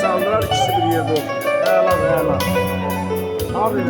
Saldılar, ikisi bir yerde oldu. Eyvallah. Abi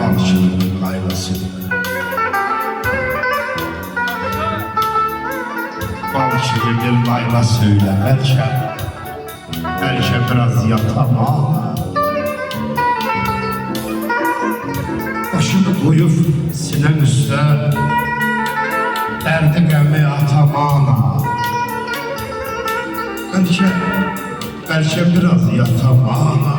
Balçının laylası. Balçının layla söyle belki biraz yatama. Başını koyup sinem üstə, derdi qəmi atamana. Belki biraz yatamana.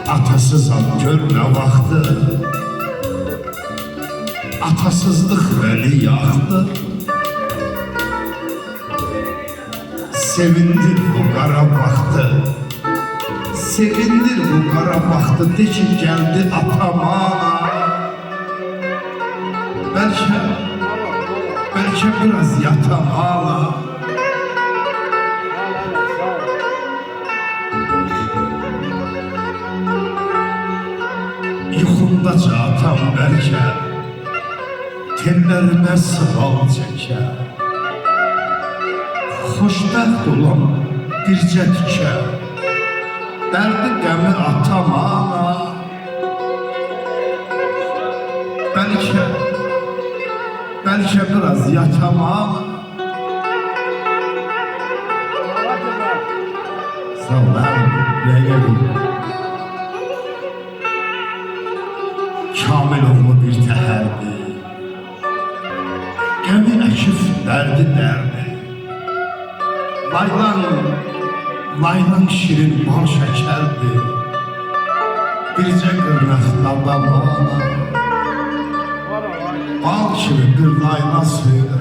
Atasızam görme vaxtı, atasızlık beni yaktı. Sevindir bu kara baktı, sevindir bu kara baktı. De ki geldi atama. Belki biraz yatamana. Yuxumdaca atam bəlkə tellərimə sığal çəkə. Xoşbəxt olan bircə tikə, dərdi qəmi atam ana. Belki biraz yatam ana. Sağ ol abi, rəyəlim. Kamil oğlu bir təhərdi, qəmi əkif dərdi. Laylan şirin bal şəkərdi, bircə qırnaqda babana. Bal kimi bir layla söylə,